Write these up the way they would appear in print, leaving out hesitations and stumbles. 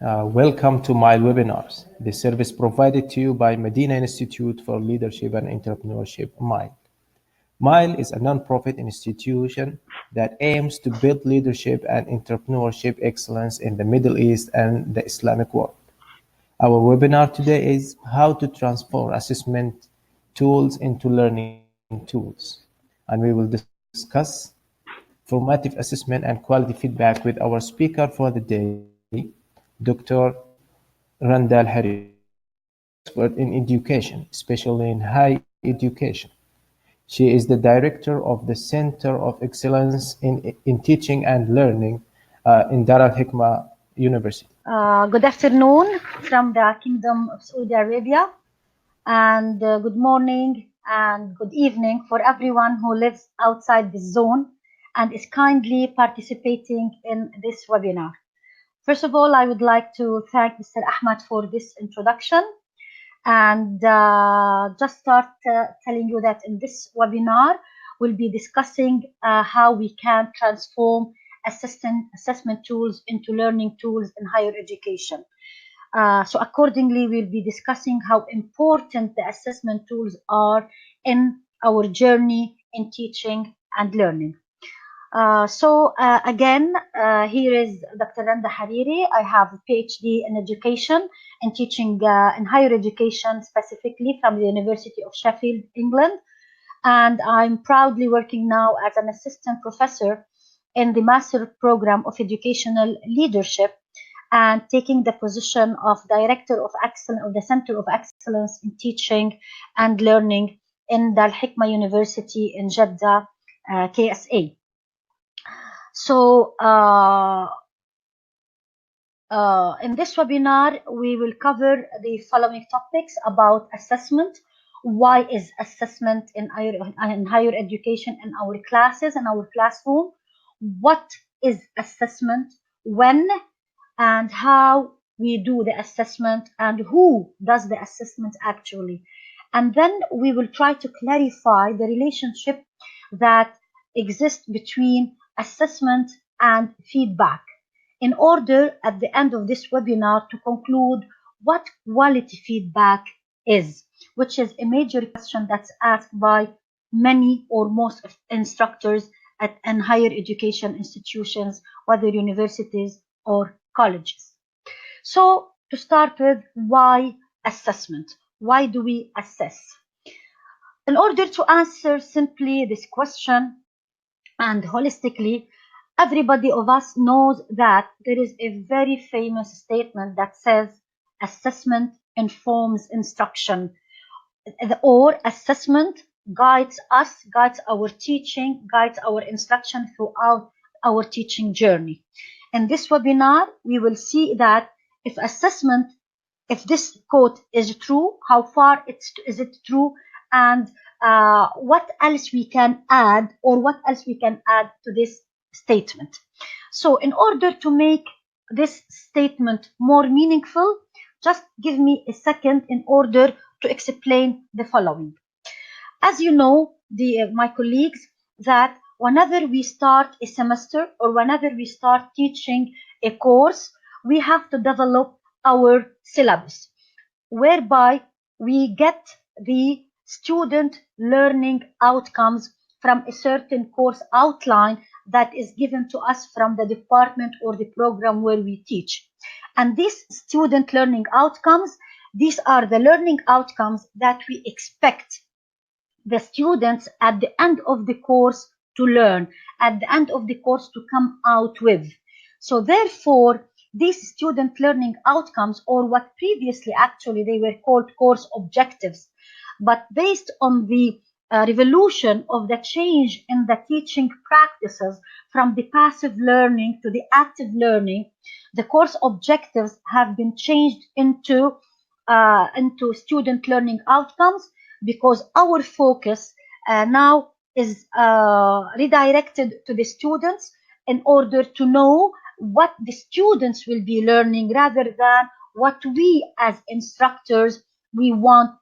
Welcome to my webinars, the service provided to you by Madinah Institute for Leadership and Entrepreneurship, MILE. MILE is a non-profit institution that aims to build leadership and entrepreneurship excellence in the Middle East and the Islamic world. Our webinar today is how to transform assessment tools into learning tools. And we will discuss formative assessment and quality feedback with our speaker for the day, Dr. Randa Hariri, expert in education, especially in higher education. She is the director of the Center of Excellence in Teaching and Learning in Dar Al Hekma University. Good afternoon from the Kingdom of Saudi Arabia, and good morning and good evening for everyone who lives outside this zone and is kindly participating in this webinar. First of all, I would like to thank Mr. Ahmad for this introduction and just start telling you that in this webinar, we'll be discussing how we can transform assessment tools into learning tools in higher education. So accordingly, we'll be discussing how important the assessment tools are in our journey in teaching and learning. Again, here is Dr. Randa Hariri. I have a PhD in education and teaching in higher education, specifically from the University of Sheffield, England. And I'm proudly working now as an assistant professor in the Master Program of Educational Leadership and taking the position of Director of Excellence of the Center of Excellence in Teaching and Learning in Dar Al Hekma University in Jeddah, KSA. So in this webinar, we will cover the following topics about assessment. Why is assessment in higher education in our classes and our classroom? What is assessment? When and how we do the assessment, and who does the assessment actually? And then we will try to clarify the relationship that exists between assessment and feedback in order at the end of this webinar to conclude what quality feedback is, which is a major question that's asked by many or most of instructors in higher education institutions, whether universities or colleges. So to start with, why assessment? Why do we assess? In order to answer simply this question and holistically, everybody of us knows that there is a very famous statement that says assessment informs instruction, or assessment guides us, guides our teaching, guides our instruction throughout our teaching journey. In this webinar, we will see that if this quote is true, how far is it true, and what else we can add, or what else we can add to this statement. So in order to make this statement more meaningful, just give me a second in order to explain the following. As you know, my colleagues, that whenever we start a semester or whenever we start teaching a course, we have to develop our syllabus, whereby we get the student learning outcomes from a certain course outline that is given to us from the department or the program where we teach. And these student learning outcomes, these are the learning outcomes that we expect the students at the end of the course to learn, at the end of the course to come out with. So therefore, these student learning outcomes, or what previously actually they were called course objectives, but based on the revolution of the change in the teaching practices from the passive learning to the active learning, the course objectives have been changed into student learning outcomes, because our focus now is redirected to the students in order to know what the students will be learning, rather than what we as instructors we want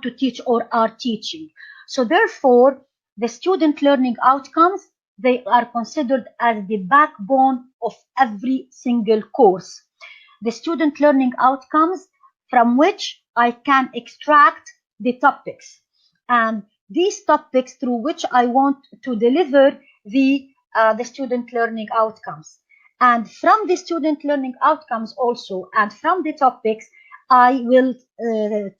to teach or are teaching. So therefore, the student learning outcomes, they are considered as the backbone of every single course. the student learning outcomes from which I can extract the topics, and these topics through which I want to deliver the student learning outcomes. And from the student learning outcomes also, and from the topics, I will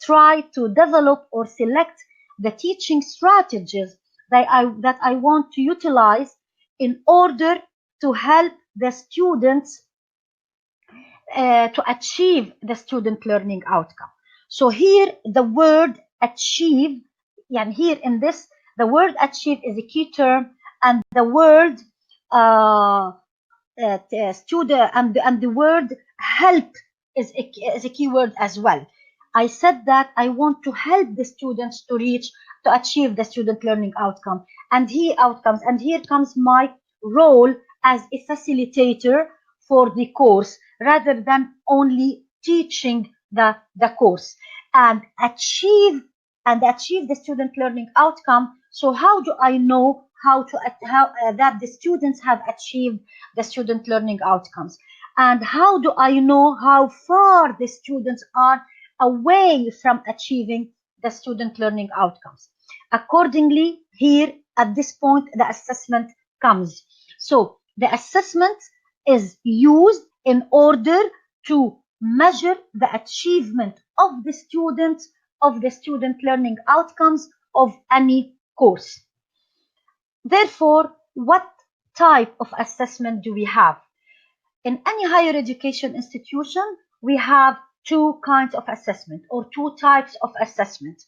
try to develop or select the teaching strategies that I want to utilize in order to help the students to achieve the student learning outcome. So here the word achieve, and here in this, the word achieve is a key term, and the word student and the word help is a key word as well. I said that I want to help the students to achieve the student learning outcomes, and here comes my role as a facilitator for the course rather than only teaching the course, and achieve the student learning outcome. So how do I know that the students have achieved the student learning outcomes, and how do I know how far the students are away from achieving the student learning outcomes? Accordingly, here at this point the assessment comes. So the assessment is used in order to measure the achievement of the students of the student learning outcomes of any course. Therefore, what type of assessment do we have? In any higher education institution, we have two kinds of assessment, or two types of assessment: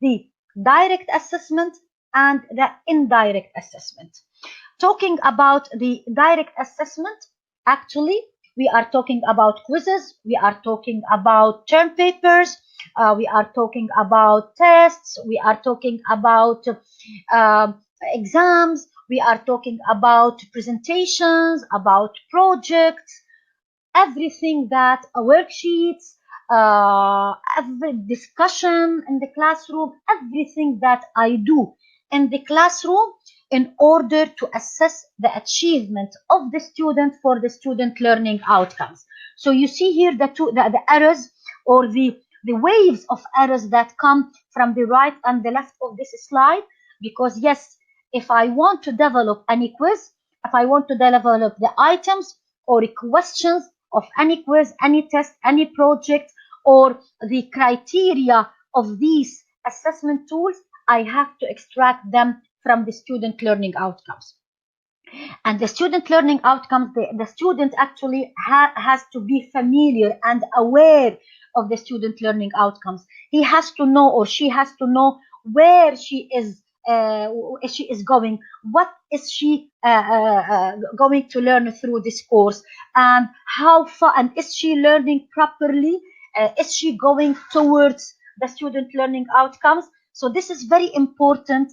the direct assessment and the indirect assessment. Talking about the direct assessment, actually, we are talking about quizzes, we are talking about term papers, we are talking about tests, we are talking about exams, we are talking about presentations, about projects, everything that worksheets, every discussion in the classroom, everything that I do in the classroom in order to assess the achievement of the student for the student learning outcomes. So you see here the errors, or the waves of errors that come from the right and the left of this slide, because yes, if I want to develop any quiz, if I want to develop the items or questions of any quiz, any test, any project, or the criteria of these assessment tools, I have to extract them from the student learning outcomes. And the student learning outcomes, the student actually has to be familiar and aware of the student learning outcomes. He has to know, or she has to know, where she is going, what is she going to learn through this course, and how far, and is she learning properly, is she going towards the student learning outcomes. So this is very important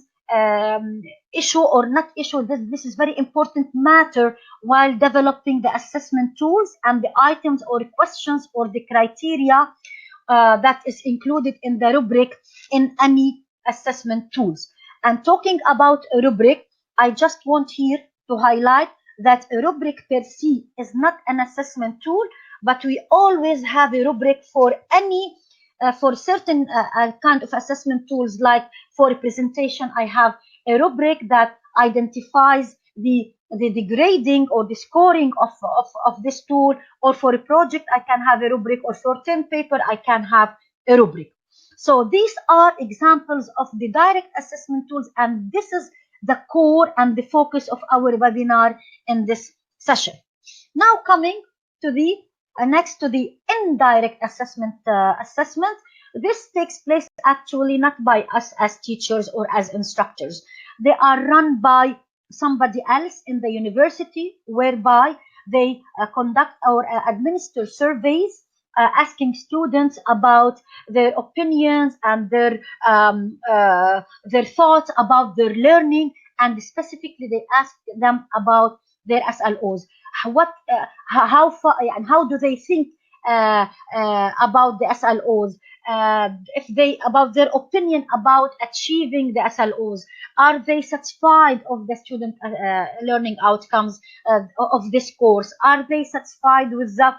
issue, or not issue, this is very important matter while developing the assessment tools and the items or questions or the criteria that is included in the rubric in any assessment tools. And talking about a rubric, I just want here to highlight that a rubric per se is not an assessment tool, but we always have a rubric for any for certain kind of assessment tools. Like for a presentation, I have a rubric that identifies the grading or the scoring of this tool, or for a project I can have a rubric, or for term paper I can have a rubric. So these are examples of the direct assessment tools, and this is the core and the focus of our webinar in this session. Now coming to the next to the indirect assessment. This takes place actually not by us as teachers or as instructors. They are run by somebody else in the university, whereby they conduct or administer surveys asking students about their opinions and their thoughts about their learning, and specifically they ask them about their SLOs. How far and how do they think about the SLOs? If they about their opinion about achieving the SLOs, are they satisfied of the student learning outcomes of this course? Are they satisfied with the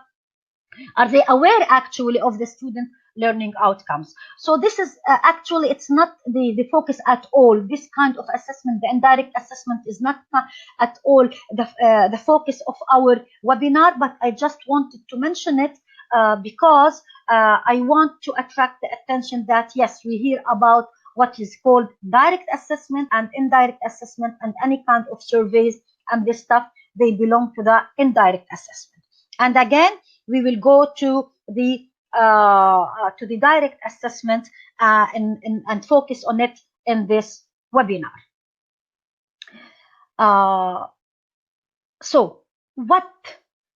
Are they aware actually of the student learning outcomes? So this is actually, it's not the focus at all. This kind of assessment, the indirect assessment, is not at all the focus of our webinar, but I just wanted to mention it because I want to attract the attention that yes, we hear about what is called direct assessment and indirect assessment, and any kind of surveys and this stuff, they belong to the indirect assessment. And again, we will go to the direct assessment and focus on it in this webinar. So what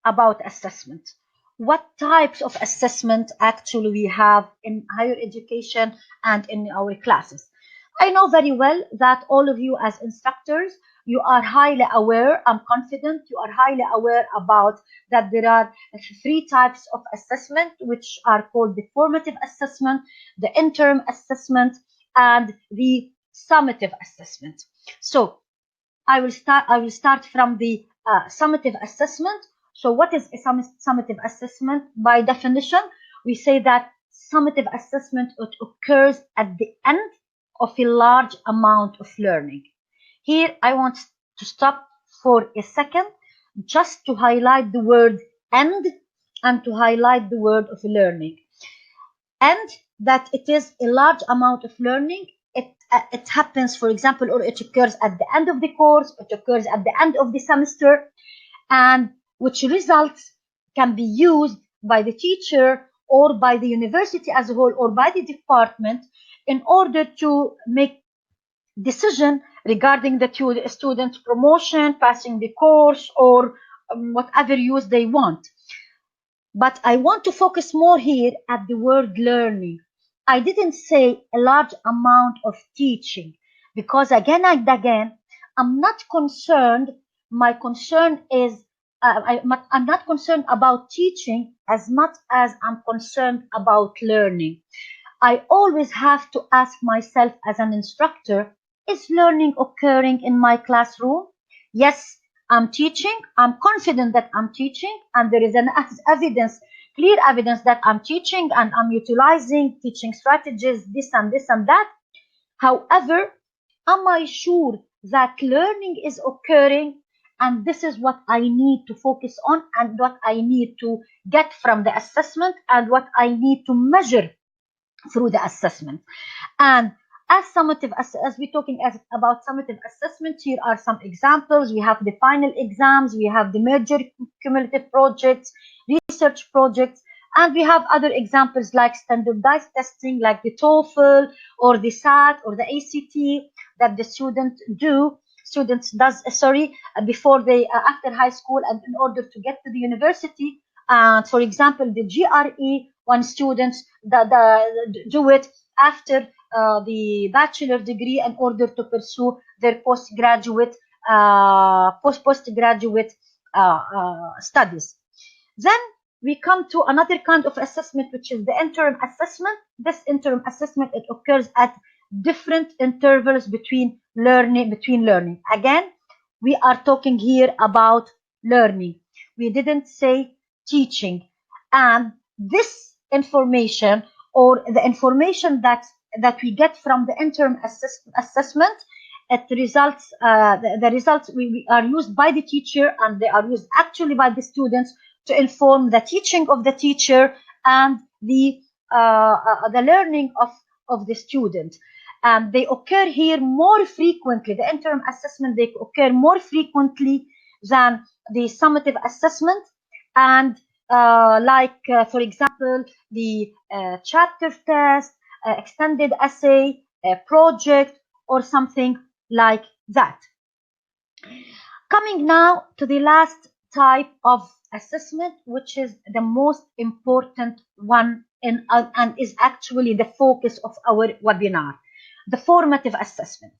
about assessment? What types of assessment actually we have in higher education and in our classes? I know very well that all of you as instructors, you are highly aware, I'm confident you are highly aware about that there are 3 types of assessment, which are called the formative assessment, the interim assessment, and the summative assessment. So I will start from the summative assessment. So what is a summative assessment? By definition, we say that summative assessment, it occurs at the end of a large amount of learning. Here, I want to stop for a second just to highlight the word end and to highlight the word of learning. And that it is a large amount of learning. It happens, for example, or it occurs at the end of the course, it occurs at the end of the semester, and which results can be used by the teacher or by the university as a whole or by the department in order to make decision regarding the student promotion, passing the course, or whatever use they want. But I want to focus more here at the word learning. I didn't say a large amount of teaching, because again and again, I'm not concerned. My concern is, I'm not concerned about teaching as much as I'm concerned about learning. I always have to ask myself as an instructor, is learning occurring in my classroom? Yes, I'm teaching. I'm confident that I'm teaching, and there is an evidence, clear evidence that I'm teaching and I'm utilizing teaching strategies, this and this and that. However, am I sure that learning is occurring? And this is what I need to focus on, and what I need to get from the assessment, and what I need to measure through the assessment. And as summative, as we're talking about summative assessment, here are some examples. We have the final exams, we have the major cumulative projects, research projects, and we have other examples like standardized testing, like the TOEFL or the SAT or the ACT that the students does before they after high school and in order to get to the university. For example, the GRE, when students do it after the bachelor degree in order to pursue their postgraduate studies. Then we come to another kind of assessment, which is the interim assessment. This interim assessment, it occurs at different intervals between learning. Again, we are talking here about learning. We didn't say teaching. And this information, or the information that we get from the interim assessment, it results the results we are used by the teacher, and they are used actually by the students to inform the teaching of the teacher and the learning of the student. And they occur here more frequently. The interim assessment, they occur more frequently than the summative assessment. And for example, the chapter test, extended essay, project, or something like that. Coming now to the last type of assessment, which is the most important one and is actually the focus of our webinar, the formative assessment.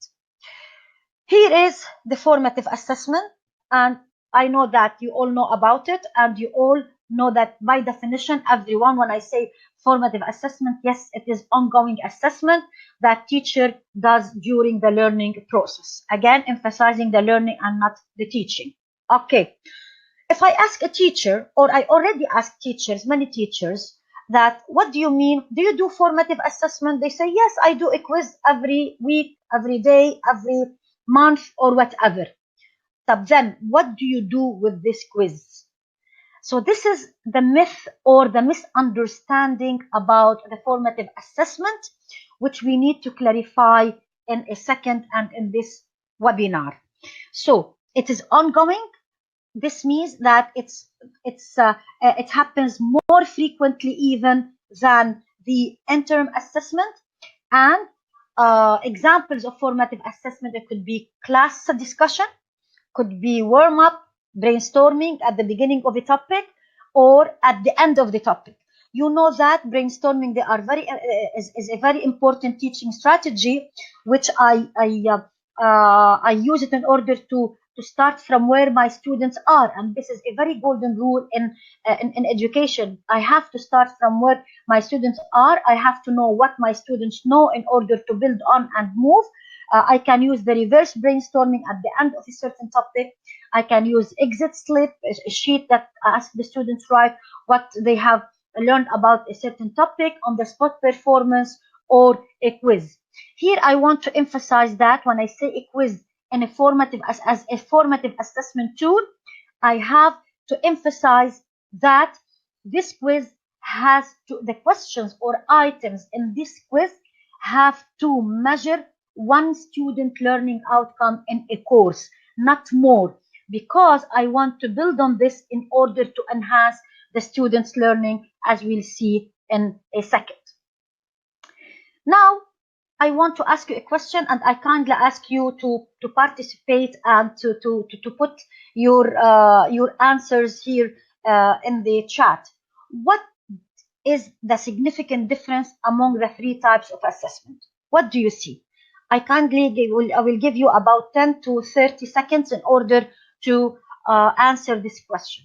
Here is the formative assessment, and I know that you all know about it, and you all know that by definition, everyone, when I say formative assessment, yes, it is ongoing assessment that teacher does during the learning process. Again, emphasizing the learning and not the teaching. Okay. if I ask a teacher, or I already asked teachers, many teachers, that what do you mean? Do you do formative assessment? They say, yes, I do a quiz every week, every day, every month, or whatever. So then what do you do with this quiz? So this is the myth or the misunderstanding about the formative assessment, which we need to clarify in a second and in this webinar. So it is ongoing. This means that it happens more frequently even than the interim assessment. And examples of formative assessment, it could be class discussion, could be warm up, brainstorming at the beginning of a topic or at the end of the topic. You know that brainstorming, they are is a very important teaching strategy, which I use it in order to start from where my students are, and this is a very golden rule in education. I have to start from where my students are. I have to know what my students know in order to build on and move. I can use the reverse brainstorming at the end of a certain topic. I can use exit slip, a sheet that asks the students write what they have learned about a certain topic, on the spot performance, or a quiz. Here I want to emphasize that when I say a quiz and a formative as a formative assessment tool, I have to emphasize that this quiz has to, the questions or items in this quiz have to measure one student learning outcome in a course, not more, because I want to build on this in order to enhance the students' learning, as we'll see in a second. Now, I want to ask you a question, and I kindly ask you to participate and to put your answers here in the chat. What is the significant difference among the three types of assessment? What do you see? I will give you about 10 to 30 seconds in order to answer this question.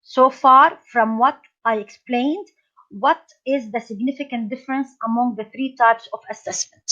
So far, from what I explained, what is the significant difference among the three types of assessment?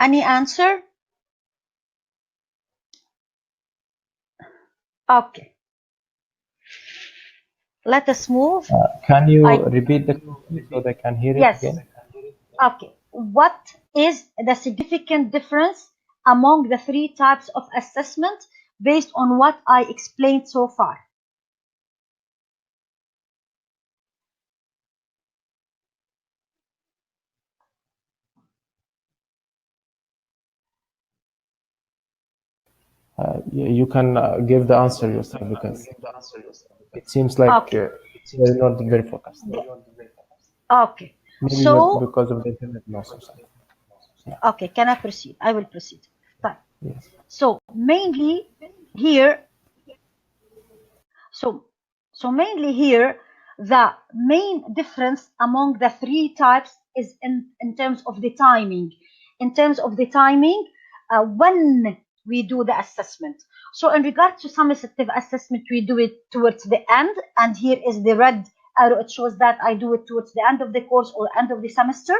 Any answer? Okay. Let us move. Can you repeat the question so they can hear it Yes. again? Okay. What is the significant difference among the three types of assessment based on what I explained so far? You can give the answer yourself because it seems like Okay. you're not very focused. Okay. Maybe So, because of the internet loss or something. okay, can I proceed? I will proceed. Fine. Yes. So mainly here, so mainly here, the main difference among the three types is in terms of the timing. In terms of the timing, when we do the assessment. So in regards to summative assessment, we do it towards the end, and here is the red arrow. It shows that I do it towards the end of the course or end of the semester.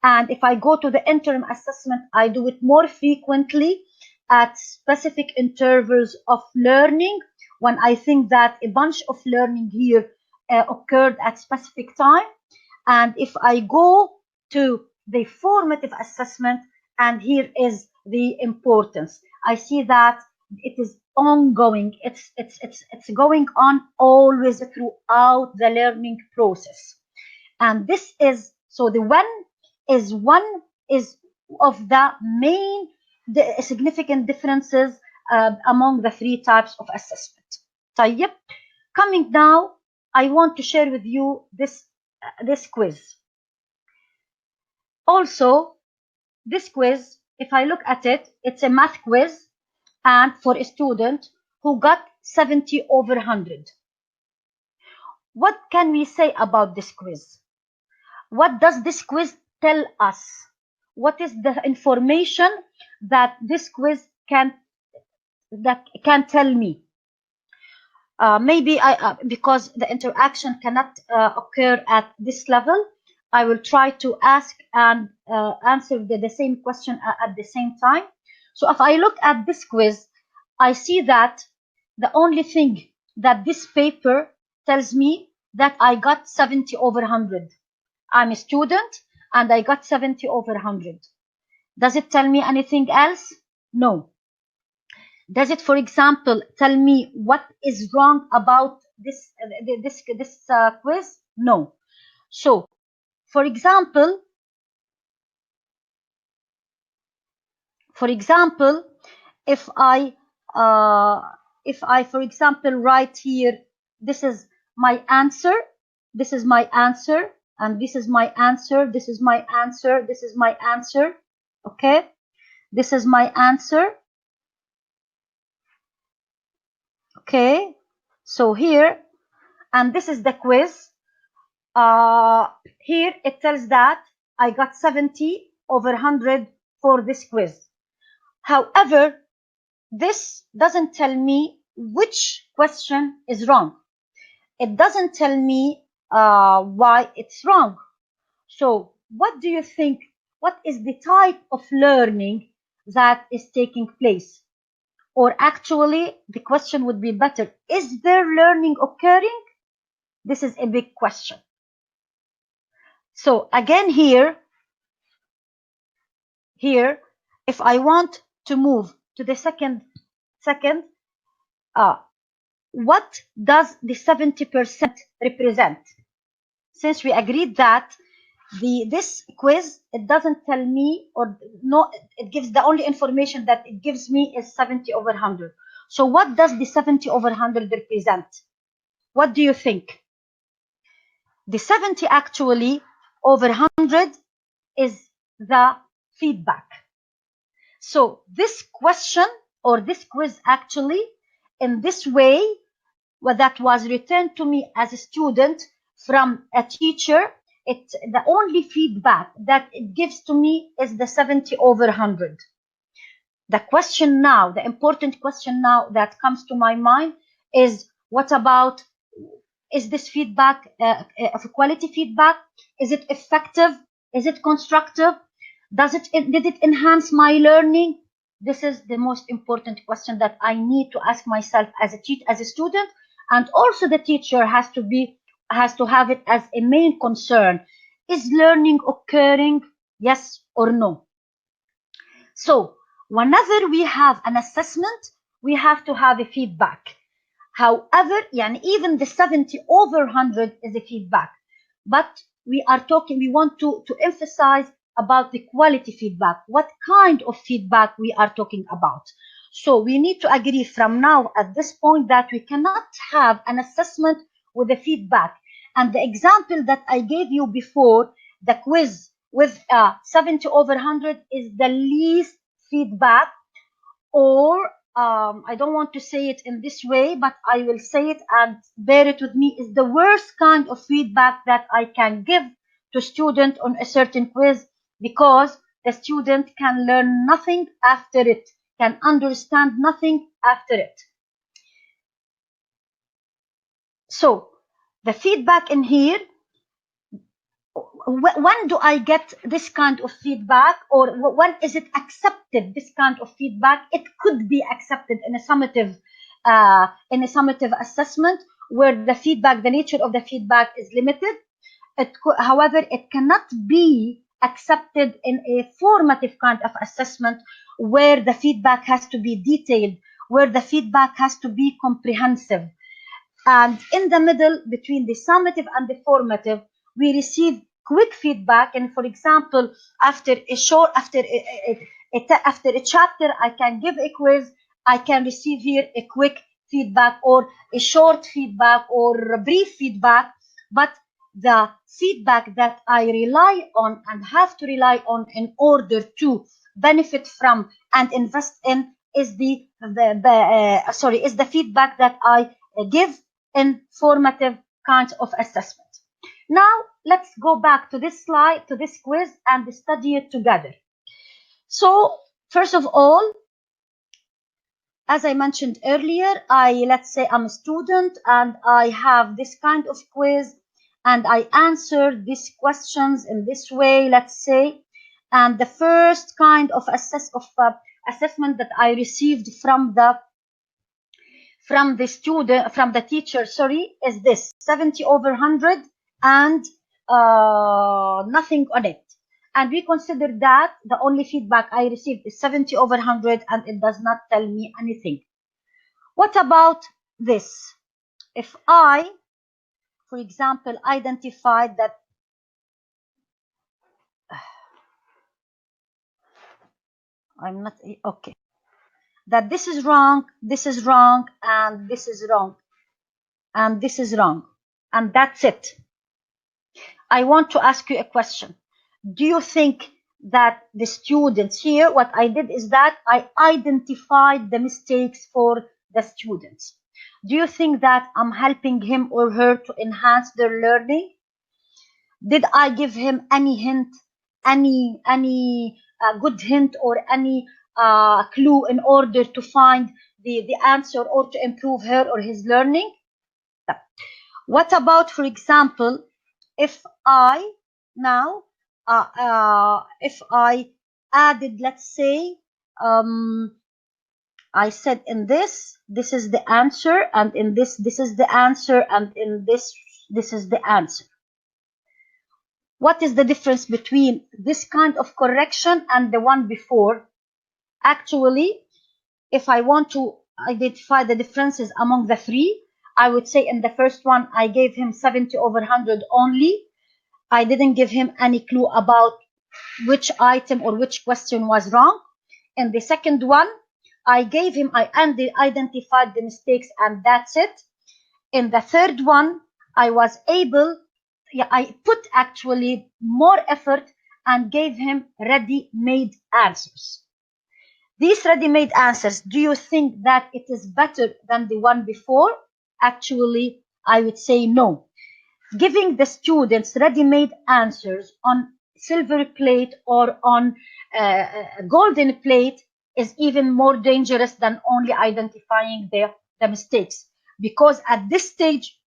And if I go to the interim assessment, I do it more frequently at specific intervals of learning when I think that a bunch of learning here occurred at specific time. And if I go to the formative assessment, and here is the importance, I see that it is ongoing. It's going on always throughout the learning process. And this is, so the when is one is of the main significant differences among the three types of assessment. طيب, coming now, I want to share with you this quiz. Also, this quiz, if I look at it, it's a math quiz. and for a student who got 70 over 100. What can we say about this quiz? What does this quiz tell us? What is the information that this quiz can tell me? Maybe because the interaction cannot occur at this level, I will try to ask and answer the same question at the same time. So if I look at this quiz, I see that the only thing that this paper tells me that I got 70 over 100. I'm a student and I got 70 over 100. Does it tell me anything else? No. Does it, for example, tell me what is wrong about this quiz? No. So, for example, if I, for example, write here, this is my answer, this is my answer, and this is my answer, this is my answer, this is my answer, okay? This is my answer. Okay, so here, and this is the quiz. Here it tells that I got 70 over 100 for this quiz. However, this doesn't tell me which question is wrong. It doesn't tell me why it's wrong. So what do you think? What is the type of learning that is taking place? Or actually, the question would be better. Is there learning occurring? This is a big question. So again here, if I want to move to the second, what does the 70% represent? Since we agreed that this quiz, it doesn't tell me, or no, it gives the only information that it gives me is 70 over 100. So what does the 70 over 100 represent? What do you think? The 70 actually over 100 is the feedback. So this question or this quiz actually, in this way, that was returned to me as a student from a teacher, the only feedback that it gives to me is the 70 over 100. The question now, the important question now that comes to my mind is, what about, is this feedback of quality feedback? Is it effective? Is it constructive? Did it enhance my learning? This is the most important question that I need to ask myself as a student, and also the teacher has to have it as a main concern. Is learning occurring? Yes or no? So whenever we have an assessment, we have to have a feedback. However, even the 70 over 100 is a feedback, but we want to emphasize about the quality feedback. What kind of feedback we are talking about? So we need to agree from now at this point that we cannot have an assessment with a feedback. And the example that I gave you before, the quiz with 70 over 100 is the least feedback, or I don't want to say it in this way, but I will say it and bear it with me, is the worst kind of feedback that I can give to student on a certain quiz, because the student can learn nothing after it, can understand nothing after it. So the feedback in here, when do I get this kind of feedback, or when is it accepted, this kind of feedback? It could be accepted in a summative assessment, where the feedback, the nature of the feedback is limited. However, it cannot be accepted in a formative kind of assessment, where the feedback has to be detailed, where the feedback has to be comprehensive. And in the middle between the summative and the formative, we receive quick feedback. And for example, after a chapter, I can give a quiz, I can receive here a quick feedback, or a short feedback, or a brief feedback. But the feedback that I rely on and have to rely on in order to benefit from and invest in is the feedback that I give in formative kinds of assessment. Now let's go back to this slide, to this quiz, and study it together. So first of all, as I mentioned earlier, let's say I'm a student and I have this kind of quiz and I answer these questions in this way, let's say. And the first kind of assessment that I received from the teacher, is this 70 over 100 and nothing on it. And we consider that the only feedback I received is 70 over 100 and it does not tell me anything. What about this? If I, for example, identified that I'm not okay, that this is wrong, and this is wrong, and this is wrong, and that's it. I want to ask you a question. Do you think that the students here, what I did is that I identified the mistakes for the students? Do you think that I'm helping him or her to enhance their learning? Did I give him any hint, any good hint or any clue in order to find the answer or to improve her or his learning? What about, for example, if I now if I added, let's say, I said in this is the answer, and in this is the answer, and in this is the answer. What is the difference between this kind of correction and the one before? Actually, if I want to identify the differences among the three, I would say in the first one, I gave him 70 over 100 only. I didn't give him any clue about which item or which question was wrong. In the second one, I identified the mistakes and that's it. In the third one, I put actually more effort and gave him ready-made answers. These ready-made answers, do you think that it is better than the one before? Actually, I would say no. Giving the students ready-made answers on silver plate or on golden plate is even more dangerous than only identifying the mistakes, because at this stage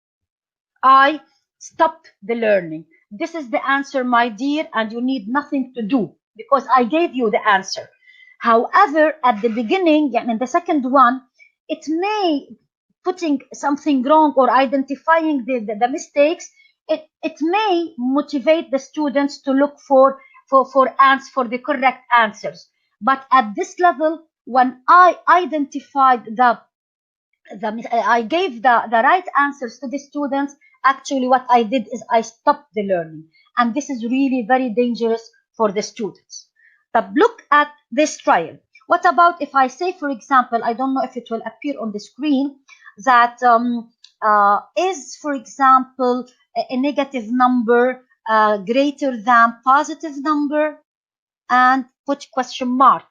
I stopped the learning. This is the answer, my dear, and you need nothing to do because I gave you the answer. However, at the beginning and in the second one, it may putting something wrong or identifying the mistakes, it may motivate the students to look for the correct answers. But at this level, when I identified I gave the right answers to the students, actually what I did is I stopped the learning. And this is really very dangerous for the students. But look at this trial. What about if I say, for example, I don't know if it will appear on the screen, that is, for example, a negative number greater than positive number, and put question mark.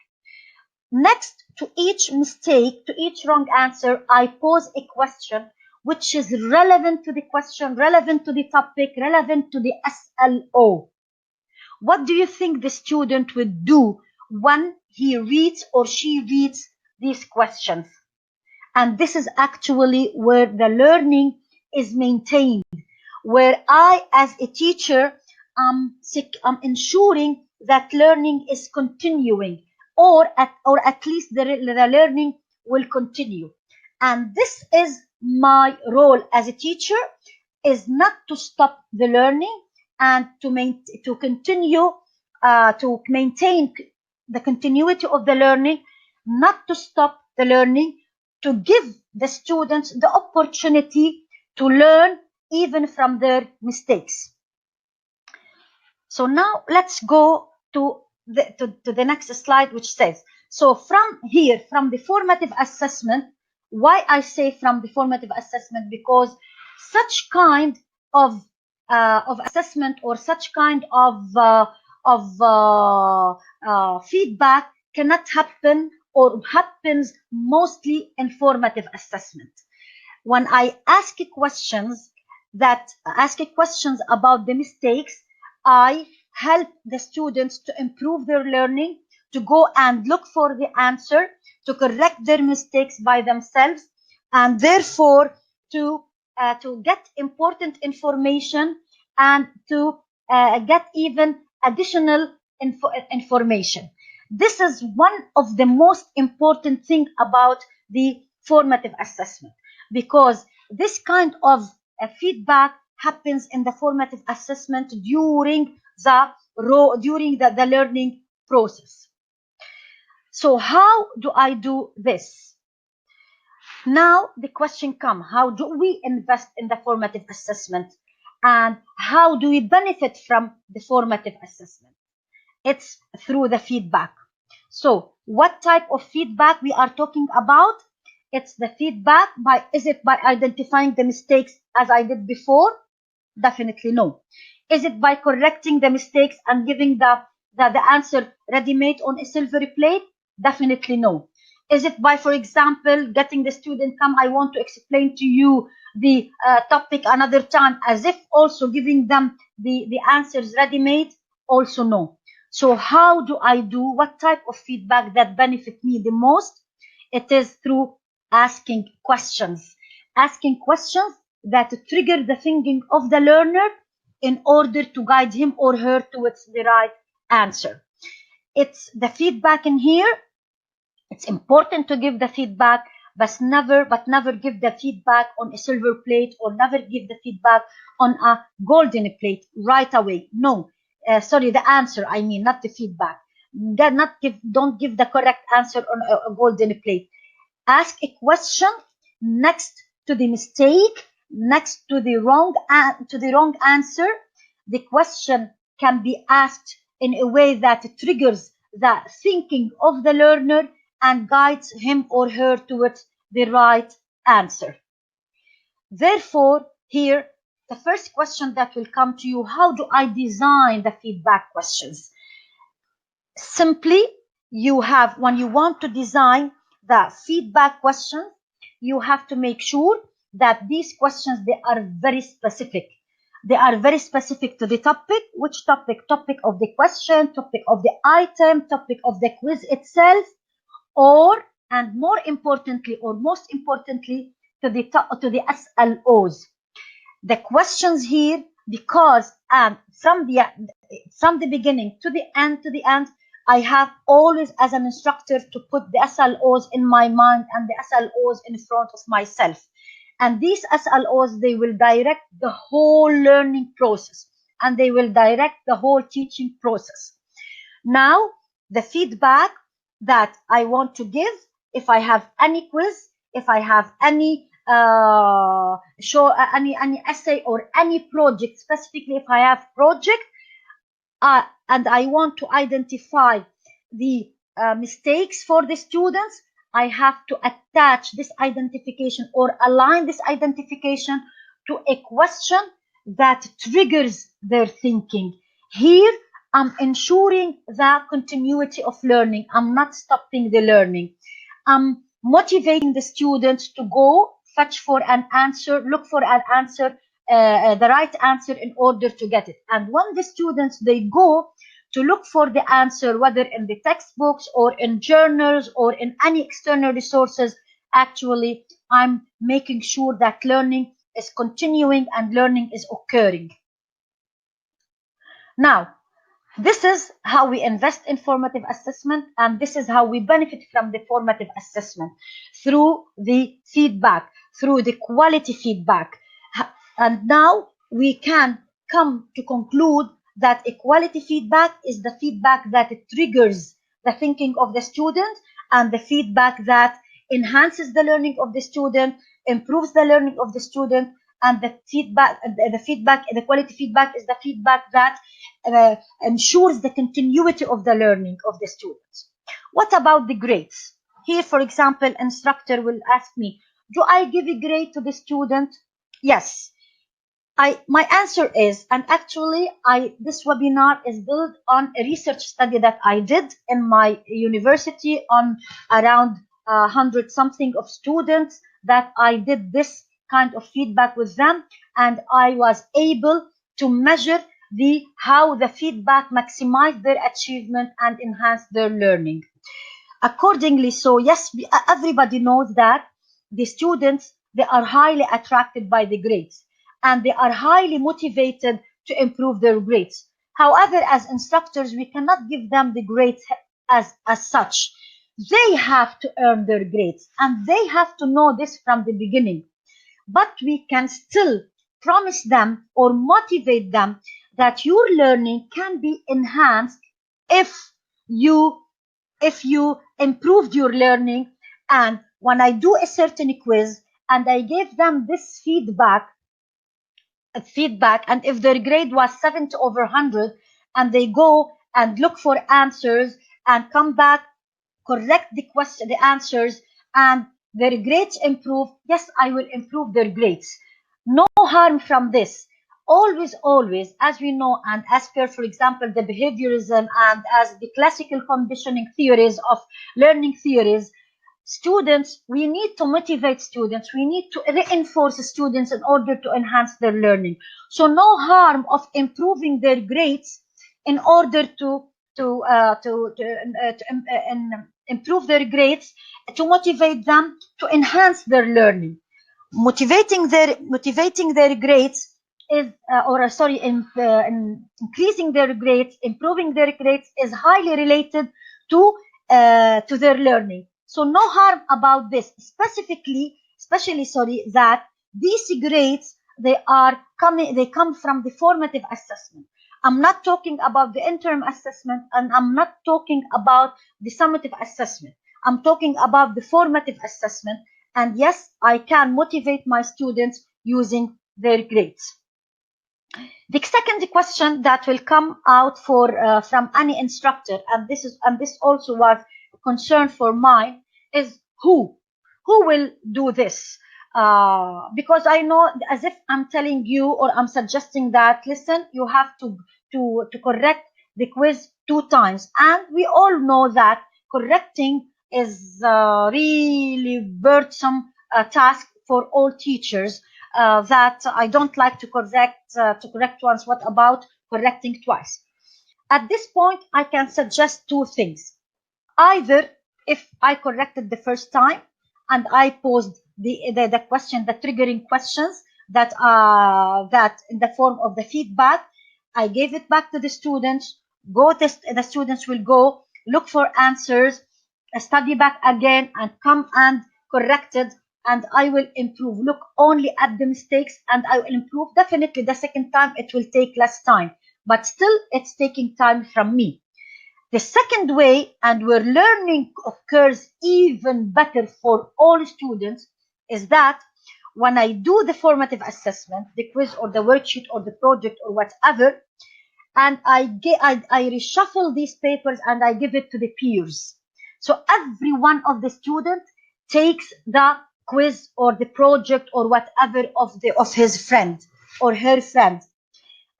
Next to each mistake, to each wrong answer, I pose a question which is relevant to the question, relevant to the topic, relevant to the SLO. What do you think the student would do when he reads or she reads these questions? And this is actually where the learning is maintained, where I, as a teacher, am ensuring that learning is continuing, or at least the learning will continue. And this is my role as a teacher, is not to stop the learning and to continue to maintain the continuity of the learning, not to stop the learning, to give the students the opportunity to learn even from their mistakes. So now let's go to the next slide, which says, so from here, from the formative assessment, why I say from the formative assessment, because such kind of assessment or such kind of feedback cannot happen or happens mostly in formative assessment. When I ask questions about the mistakes, I help the students to improve their learning, to go and look for the answer, to correct their mistakes by themselves, and therefore to get important information and to get even additional information. This is one of the most important thing about the formative assessment, because this kind of feedback happens in the formative assessment during the learning process. So how do I do this? Now the question comes, how do we invest in the formative assessment, and how do we benefit from the formative assessment? It's through the feedback. So what type of feedback we are talking about? It's the feedback is it by identifying the mistakes as I did before? Definitely no. Is it by correcting the mistakes and giving the answer ready-made on a silver plate? Definitely no. Is it by, for example, getting the student come, I want to explain to you the topic another time, as if also giving them the answers ready-made? Also no. So how do I do, what type of feedback that benefit me the most? It is through asking questions that trigger the thinking of the learner in order to guide him or her towards the right answer. It's the feedback in here. It's important to give the feedback, but never give the feedback on a silver plate, or never give the feedback on a golden plate right away. No, sorry, the answer, I mean, not the feedback. Don't give the correct answer on a golden plate. Ask a question next to the mistake, next to the wrong answer. The question can be asked in a way that triggers the thinking of the learner and guides him or her towards the right answer. Therefore, here, the first question that will come to you, how do I design the feedback questions? Simply, when you want to design the feedback questions, you have to make sure that these questions, they are very specific. They are very specific to the topic. Which topic? Topic of the question, topic of the item, topic of the quiz itself, and most importantly, to the SLOs. The questions here, because from the beginning to the end, I have always, as an instructor, to put the SLOs in my mind and the SLOs in front of myself. And these SLOs, they will direct the whole learning process, and they will direct the whole teaching process. Now, the feedback that I want to give, if I have any quiz, if I have any any essay or any project, specifically if I have project, and I want to identify the mistakes for the students, I have to attach this identification or align this identification to a question that triggers their thinking. Here, I'm ensuring the continuity of learning. I'm not stopping the learning. I'm motivating the students to go fetch for an answer, look for an answer, the right answer in order to get it. And when the students, they go to look for the answer, whether in the textbooks or in journals or in any external resources, actually, I'm making sure that learning is continuing and learning is occurring. Now, this is how we invest in formative assessment, and this is how we benefit from the formative assessment, through the feedback, through the quality feedback. And now we can come to conclude that a quality feedback is the feedback that triggers the thinking of the student, and the feedback that enhances the learning of the student, improves the learning of the student, and the quality feedback is the feedback that ensures the continuity of the learning of the students. What about the grades? Here, for example, instructor will ask me, do I give a grade to the student? Yes. My answer is, and actually this webinar is built on a research study that I did in my university on around 100 something of students, that I did this kind of feedback with them, and I was able to measure how the feedback maximized their achievement and enhanced their learning. Accordingly, so yes, everybody knows that the students, they are highly attracted by the grades, and they are highly motivated to improve their grades. However, as instructors, we cannot give them the grades as such. They have to earn their grades, and they have to know this from the beginning. But we can still promise them or motivate them that your learning can be enhanced if you improved your learning. And when I do a certain quiz and I gave them this feedback, and if their grade was 70 over 100, and they go and look for answers and come back, correct the answers, and their grades improve, yes, I will improve their grades. No harm from this. Always, as we know, and as per, for example, the behaviorism and as the classical conditioning theories of learning theories, students, we need to motivate students, we need to reinforce students in order to enhance their learning. So no harm of improving their grades in order to improve their grades, to motivate them to enhance their learning. Motivating their grades is increasing their grades, improving their grades is highly related to their learning. So no harm about this, especially that these grades, they come from the formative assessment. I'm not talking about the interim assessment, and I'm not talking about the summative assessment. I'm talking about the formative assessment. And yes, I can motivate my students using their grades. The second question that will come out from any instructor, and this also was a concern for mine, is who will do this? Because I know, as if I'm telling you or I'm suggesting that, listen, you have to correct the quiz 2 times, and we all know that correcting is really burdensome task for all teachers. That I don't like to correct once. What about correcting twice? At this point, I can suggest 2 things. Either, if I corrected the first time and I posed the question, the triggering questions that in the form of the feedback, I gave it back to the students. The students will go look for answers, study back again, and come and correct it, and I will improve. Look only at the mistakes, and I will improve. Definitely, the second time it will take less time, but still it's taking time from me. The second way, and where learning occurs even better for all students, is that when I do the formative assessment, the quiz or the worksheet or the project or whatever, and I reshuffle these papers and I give it to the peers. So every one of the students takes the quiz or the project or whatever of his friend or her friend.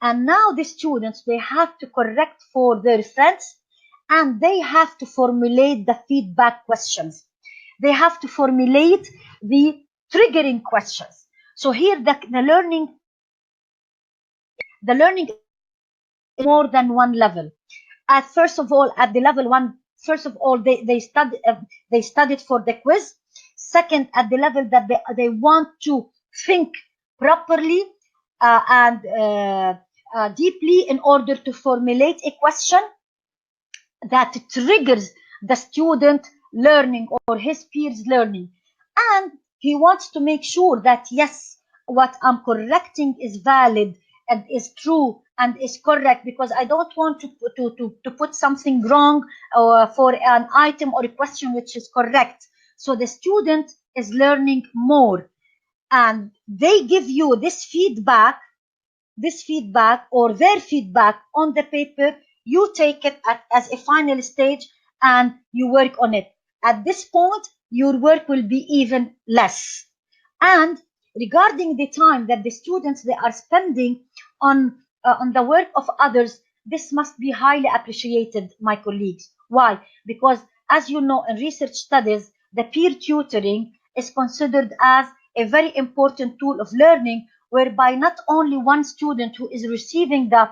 And now the students, they have to correct for their friends, and they have to formulate the feedback questions. They have to formulate the triggering questions. So here the learning is more than one level. First of all, at the level 1, first of all, they studied for the quiz. Second, at the level that they want to think properly and deeply in order to formulate a question that triggers the student learning or his peers learning. And he wants to make sure that, yes, what I'm correcting is valid and is true and is correct, because I don't want to put something wrong for an item or a question which is correct. So the student is learning more, and they give you this feedback or their feedback on the paper. You take it as a final stage and you work on it. At this point, your work will be even less. And regarding the time that the students they are spending on the work of others, this must be highly appreciated, my colleagues. Why? Because as you know, in research studies, the peer tutoring is considered as a very important tool of learning, whereby not only one student who is receiving the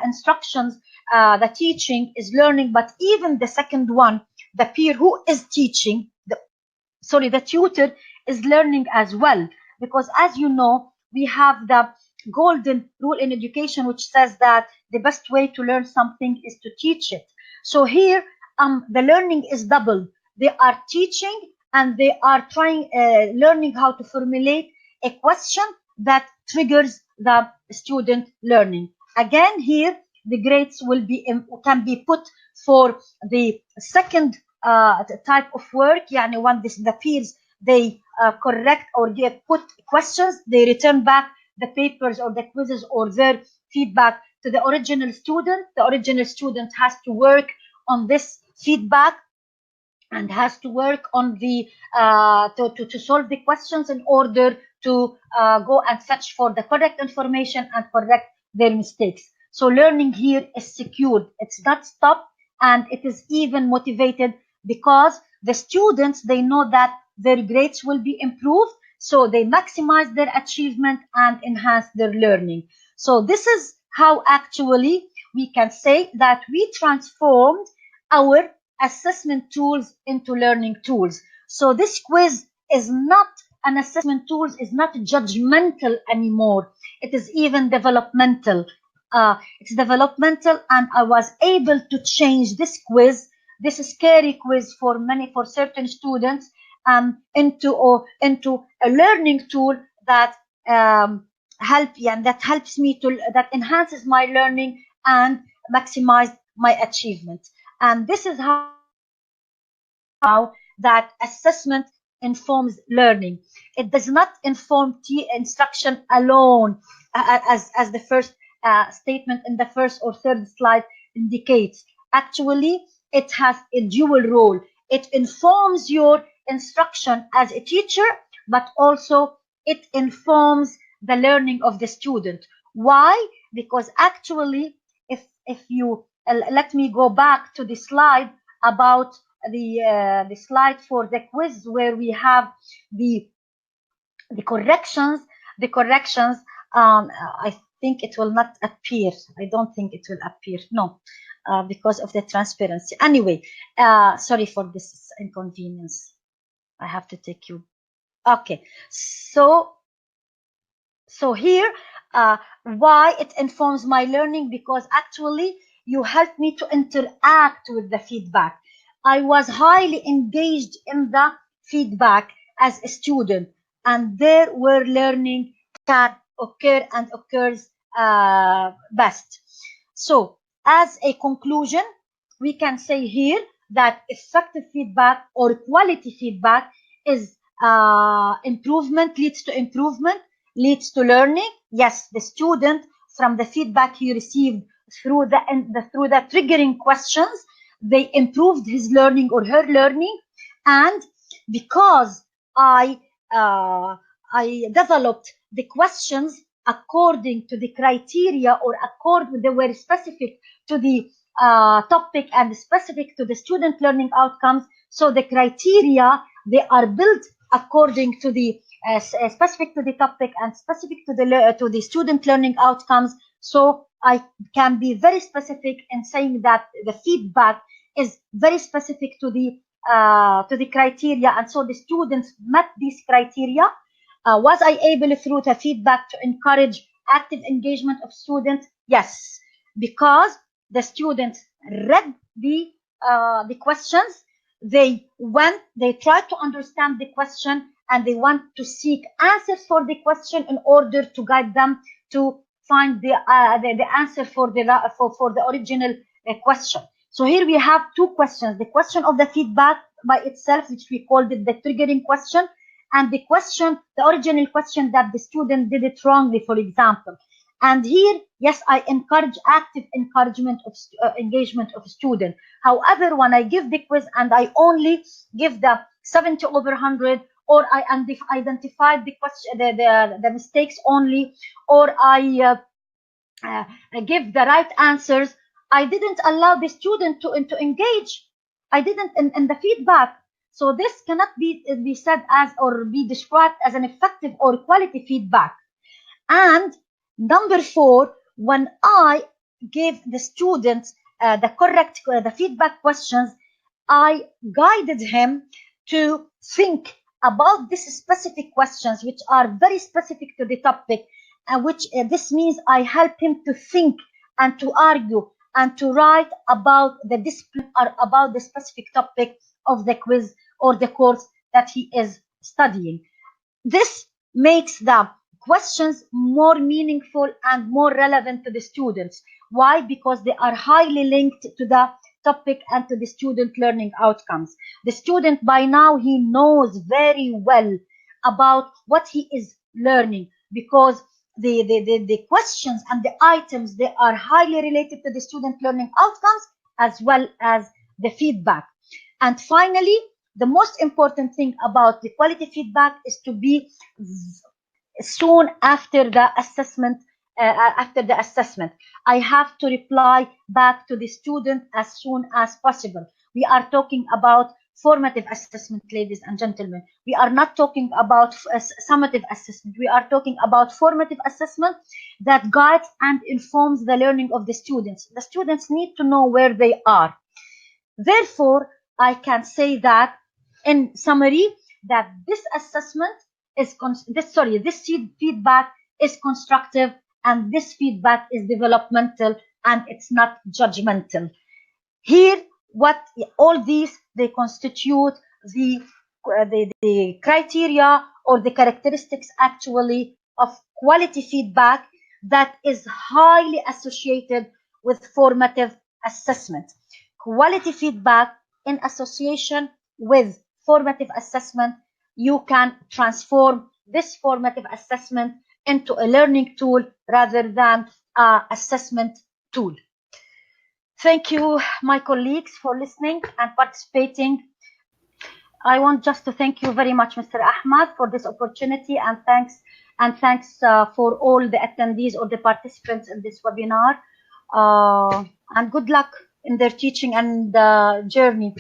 instructions, the teaching is learning, but even the second one, the peer who is teaching, the tutor is learning as well. Because as you know, we have the golden rule in education, which says that the best way to learn something is to teach it. So here, the learning is double. They are teaching and they are learning how to formulate a question that triggers the student learning. Again, here the grades can be put for the second type of work. Yani when the peers they correct or they put questions, they return back the papers or the quizzes or their feedback to the original student. The original student has to work on this feedback and has to work on the to solve the questions in order to go and search for the correct information and correct their mistakes. So learning here is secured. It's not stopped, and it is even motivated because the students they know that their grades will be improved, so they maximize their achievement and enhance their learning. So this is how actually we can say that we transformed our assessment tools into learning tools. So this quiz is not an assessment tools, is not judgmental anymore. It is even developmental. It's developmental, and I was able to change this quiz, this scary quiz for certain students, into a learning tool that that helps me that enhances my learning and maximize my achievement. And this is how that assessment informs learning. It does not inform instruction alone, as the first statement in the first or third slide indicates. Actually, it has a dual role. It informs your instruction as a teacher, but also it informs the learning of the student. Why? Because actually, if you let me go back to the slide about the slide for the quiz where we have the corrections. The corrections, I think it will not appear. I don't think it will appear. No, because of the transparency. Anyway, sorry for this inconvenience. I have to take you. Okay, so here, why it informs my learning, because actually you help me to interact with the feedback. I was highly engaged in the feedback as a student, and there where learning can occur and occurs best. So as a conclusion, we can say here that effective feedback or quality feedback is improvement, leads to improvement, leads to learning. Yes, the student, from the feedback he received through the triggering questions, they improved his learning or her learning. And because I developed the questions according to the criteria, or they were specific to the topic and specific to the student learning outcomes. So the criteria, they are built according to the specific to the topic and specific to the student learning outcomes. So I can be very specific in saying that the feedback is very specific to the criteria, and so the students met these criteria. Was I able through the feedback to encourage active engagement of students? Yes, because the students read the questions, they tried to understand the question, and they want to seek answers for the question in order to guide them to find the answer for the original question. So here we have two questions: the question of the feedback by itself, which we called it the triggering question, and the original question that the student did it wrongly, for example. And here, yes, I encourage active engagement of students. However, when I give the quiz and I only give the 70 over 100 or I identified the question, the mistakes only, or I give the right answers, I didn't allow the student to engage. I didn't in the feedback. So this cannot be said as or be described as an effective or quality feedback. And number 4, when I gave the students the correct the feedback questions, I guided him to think about these specific questions, which are very specific to the topic, and which this means I help him to think and to argue and to write about the discipline or about the specific topic of the quiz or the course that he is studying. This makes the questions more meaningful and more relevant to the students. Why? Because they are highly linked to the topic and to the student learning outcomes. The student by now, he knows very well about what he is learning, because the questions and the items, they are highly related to the student learning outcomes as well as the feedback. And finally, the most important thing about the quality feedback is to be soon after the assessment. I have to reply back to the student as soon as possible. We are talking about formative assessment, ladies and gentlemen. We are not talking about summative assessment. We are talking about formative assessment that guides and informs the learning of the students. The students need to know where they are. Therefore, I can say that in summary, that this assessment is this feedback is constructive, and this feedback is developmental, and it's not judgmental. Here, what all these, they constitute the criteria or the characteristics actually of quality feedback that is highly associated with formative assessment. Quality feedback in association with formative assessment, you can transform this formative assessment into a learning tool rather than an assessment tool. Thank you, my colleagues, for listening and participating. I want just to thank you very much, Mr. Ahmad, for this opportunity, and thanks for all the attendees or the participants in this webinar. And good luck in their teaching and journey.